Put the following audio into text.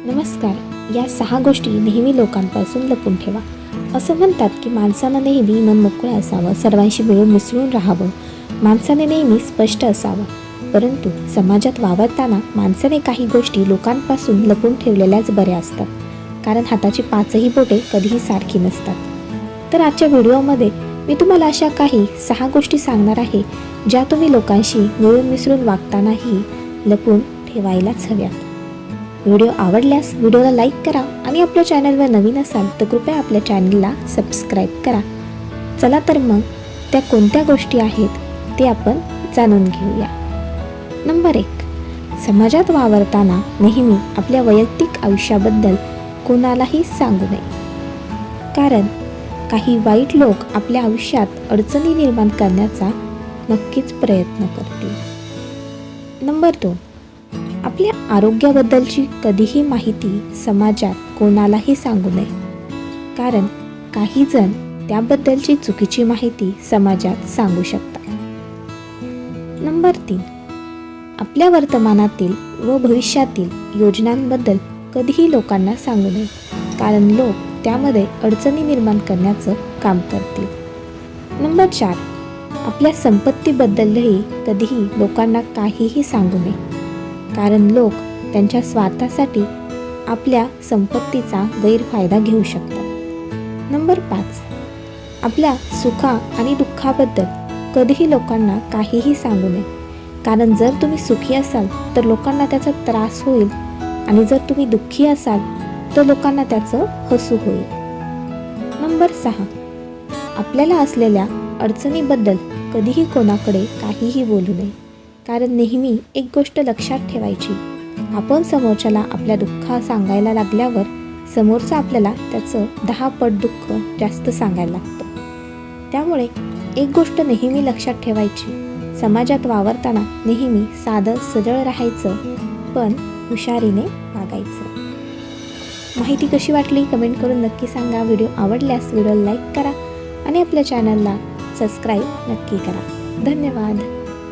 नमस्कार. या 6 गोष्टी नेहमी लोकांपासून लपून ठेवा. असं म्हणतात की माणसानं नेहमी मन मोकळं असावं, सर्वांशी मिळून मिसळून राहावं, माणसाने नेहमी स्पष्ट असावं. परंतु समाजात वावरताना माणसाने काही गोष्टी लोकांपासून लपून ठेवलेल्याच बऱ्या असतात, कारण हाताची 5ही बोटे कधीही सारखी नसतात. तर आजच्या व्हिडिओमध्ये मी तुम्हाला अशा काही 6 गोष्टी सांगणार आहे, ज्या तुम्ही लोकांशी मिळून मिसळून वागतानाही लपून ठेवायलाच हव्यात. व्हिडिओ आवडल्यास व्हिडिओला लाईक करा आणि आपल्या चॅनलवर नवीन असाल तर कृपया आपल्या चॅनलला सबस्क्राईब करा. चला तर मग त्या कोणत्या गोष्टी आहेत ते आपण जाणून घेऊया. नंबर 1. समाजात वावरताना नेहमी आपल्या वैयक्तिक आयुष्याबद्दल कोणालाही सांगू नये, कारण काही वाईट लोक आपल्या आयुष्यात अडचणी निर्माण करण्याचा नक्कीच प्रयत्न करतील. नंबर 2. आपल्या आरोग्याबद्दलची कधीही माहिती समाजात कोणालाही सांगू नये, कारण काही जण त्याबद्दलची चुकीची माहिती समाजात सांगू शकतात. नंबर 3. आपल्या वर्तमानातील व भविष्यातील योजनांबद्दल कधीही लोकांना सांगू नये, कारण लोक त्यामध्ये अडचणी निर्माण करण्याचं काम करतील. नंबर 4. आपल्या संपत्तीबद्दलही कधीही लोकांना काहीही सांगू नये, कारण लोक त्यांच्या स्वार्थासाठी आपल्या संपत्तीचा गैरफायदा घेऊ शकतात. नंबर 5. आपल्या सुखा आणि दुःखाबद्दल कधीही लोकांना काहीही सांगू नये, कारण जर तुम्ही सुखी असाल तर लोकांना त्याचा त्रास होईल, आणि जर तुम्ही दुःखी असाल तर लोकांना त्याचं हसू होईल. नंबर 6. आपल्याला असलेल्या अडचणीबद्दल कधीही कोणाकडे काहीही बोलू नये, कारण नेहमी एक गोष्ट लक्षात ठेवायची, आपण समोरच्याला आपल्या दुःख सांगायला लागल्यावर समोरचा आपल्याला त्याचं 10 पट दुःख जास्त सांगायला लागतं. त्यामुळे एक गोष्ट नेहमी लक्षात ठेवायची, समाजात वावरताना नेहमी साधं सरळ राहायचं, पण हुशारीने वागायचं. माहिती कशी वाटली कमेंट करून नक्की सांगा. व्हिडिओ आवडल्यास व्हिडिओला लाईक करा आणि आपल्या चॅनलला सबस्क्राईब नक्की करा. धन्यवाद.